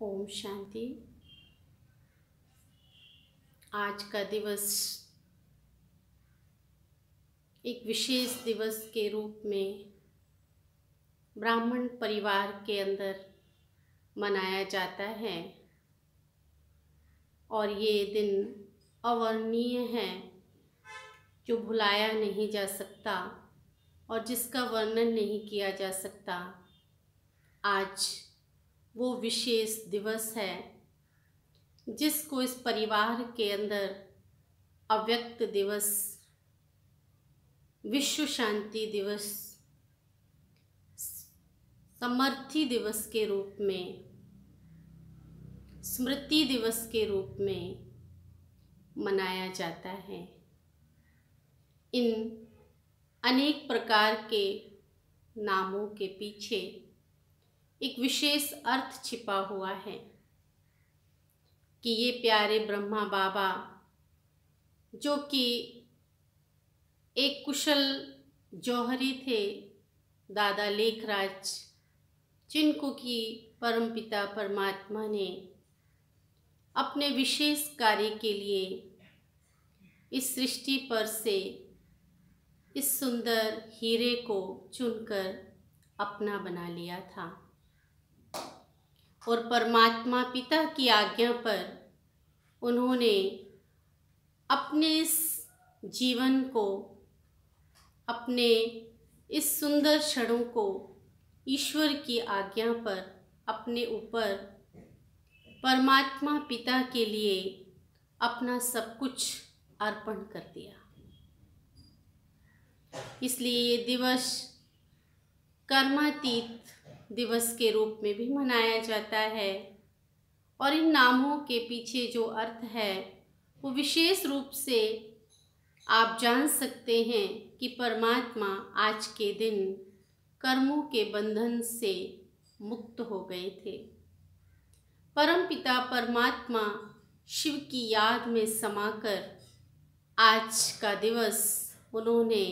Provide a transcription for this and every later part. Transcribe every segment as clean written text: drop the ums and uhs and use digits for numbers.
ओम शांति। आज का दिवस एक विशेष दिवस के रूप में ब्राह्मण परिवार के अंदर मनाया जाता है और ये दिन अवर्णनीय है जो भुलाया नहीं जा सकता और जिसका वर्णन नहीं किया जा सकता। आज वो विशेष दिवस है जिसको इस परिवार के अंदर अव्यक्त दिवस, विश्व शांति दिवस, समर्थी दिवस के रूप में, स्मृति दिवस के रूप में मनाया जाता है। इन अनेक प्रकार के नामों के पीछे एक विशेष अर्थ छिपा हुआ है कि ये प्यारे ब्रह्मा बाबा जो कि एक कुशल जौहरी थे, दादा लेखराज, जिनको कि परमपिता परमात्मा ने अपने विशेष कार्य के लिए इस सृष्टि पर से इस सुंदर हीरे को चुनकर अपना बना लिया था और परमात्मा पिता की आज्ञा पर उन्होंने अपने इस जीवन को, अपने इस सुंदर क्षणों को ईश्वर की आज्ञा पर अपने ऊपर परमात्मा पिता के लिए अपना सब कुछ अर्पण कर दिया। इसलिए ये दिवस कर्मातीत दिवस के रूप में भी मनाया जाता है और इन नामों के पीछे जो अर्थ है वो विशेष रूप से आप जान सकते हैं कि परमात्मा आज के दिन कर्मों के बंधन से मुक्त हो गए थे। परमपिता परमात्मा शिव की याद में समाकर आज का दिवस उन्होंने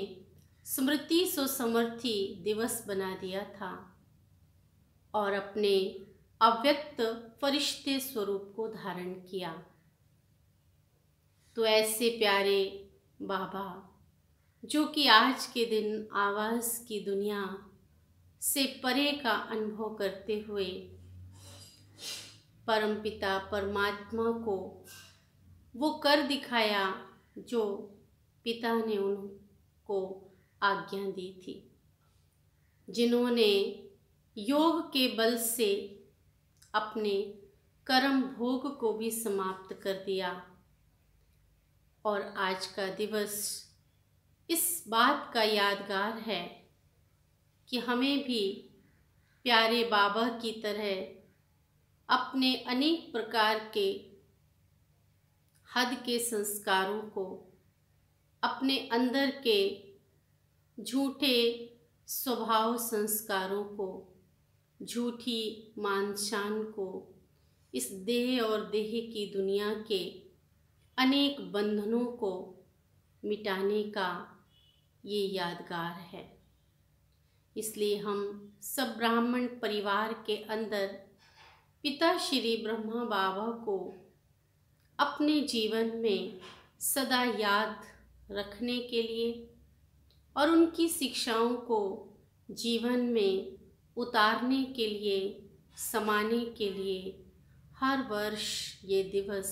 स्मृति सो समर्थी दिवस बना दिया था और अपने अव्यक्त फरिश्ते स्वरूप को धारण किया। तो ऐसे प्यारे बाबा जो कि आज के दिन आवाज़ की दुनिया से परे का अनुभव करते हुए परमपिता परमात्मा को वो कर दिखाया जो पिता ने उनको आज्ञा दी थी, जिन्होंने योग के बल से अपने कर्म भोग को भी समाप्त कर दिया। और आज का दिवस इस बात का यादगार है कि हमें भी प्यारे बाबा की तरह अपने अनेक प्रकार के हद के संस्कारों को, अपने अंदर के झूठे स्वभाव संस्कारों को, झूठी मान शान को, इस देह और देह की दुनिया के अनेक बंधनों को मिटाने का ये यादगार है। इसलिए हम सब ब्राह्मण परिवार के अंदर पिता श्री ब्रह्मा बाबा को अपने जीवन में सदा याद रखने के लिए और उनकी शिक्षाओं को जीवन में उतारने के लिए, समाने के लिए हर वर्ष ये दिवस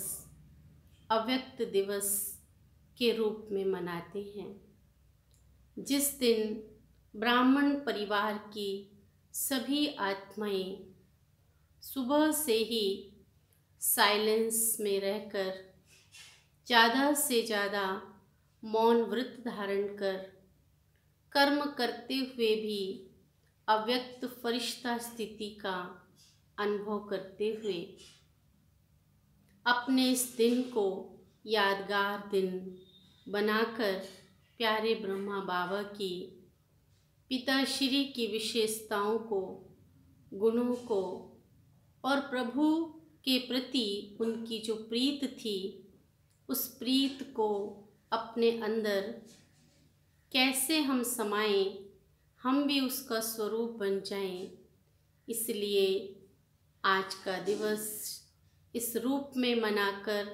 अव्यक्त दिवस के रूप में मनाते हैं, जिस दिन ब्राह्मण परिवार की सभी आत्माएं सुबह से ही साइलेंस में रहकर ज़्यादा से ज़्यादा मौन व्रत धारण कर कर्म करते हुए भी अव्यक्त फरिश्ता स्थिति का अनुभव करते हुए अपने इस दिन को यादगार दिन बनाकर प्यारे ब्रह्मा बाबा की पिताश्री की विशेषताओं को, गुणों को और प्रभु के प्रति उनकी जो प्रीत थी उस प्रीत को अपने अंदर कैसे हम समाएं, हम भी उसका स्वरूप बन जाएं। इसलिए आज का दिवस इस रूप में मनाकर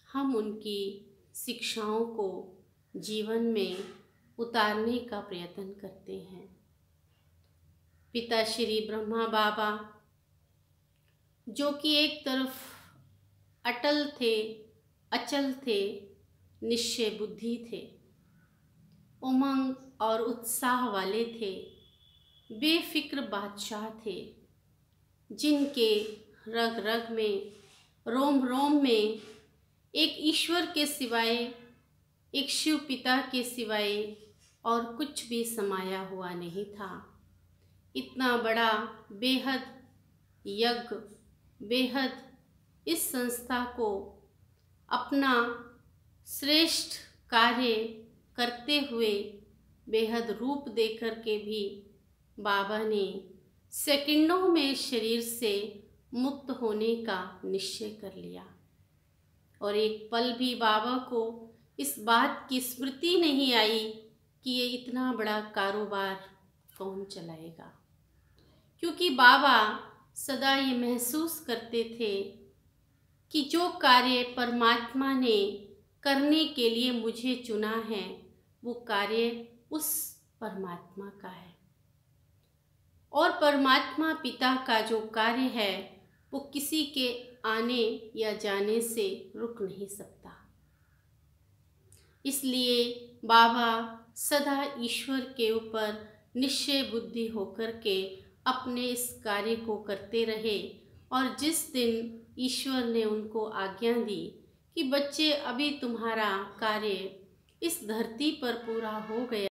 हम उनकी शिक्षाओं को जीवन में उतारने का प्रयत्न करते हैं। पिता श्री ब्रह्मा बाबा, जो कि एक तरफ अटल थे, अचल थे, निश्चय बुद्धि थे, उमंग और उत्साह वाले थे, बेफिक्र बादशाह थे, जिनके रग रग में, रोम रोम में एक ईश्वर के सिवाय, एक शिव पिता के सिवाय और कुछ भी समाया हुआ नहीं था। इतना बड़ा बेहद यज्ञ, बेहद इस संस्था को अपना श्रेष्ठ कार्य करते हुए बेहद रूप देकर के भी बाबा ने सेकंडों में शरीर से मुक्त होने का निश्चय कर लिया और एक पल भी बाबा को इस बात की स्मृति नहीं आई कि ये इतना बड़ा कारोबार कौन चलाएगा, क्योंकि बाबा सदा ये महसूस करते थे कि जो कार्य परमात्मा ने करने के लिए मुझे चुना है वो कार्य उस परमात्मा का है और परमात्मा पिता का जो कार्य है वो किसी के आने या जाने से रुक नहीं सकता। इसलिए बाबा सदा ईश्वर के ऊपर निश्चय बुद्धि होकर के अपने इस कार्य को करते रहे और जिस दिन ईश्वर ने उनको आज्ञा दी कि बच्चे अभी तुम्हारा कार्य इस धरती पर पूरा हो गया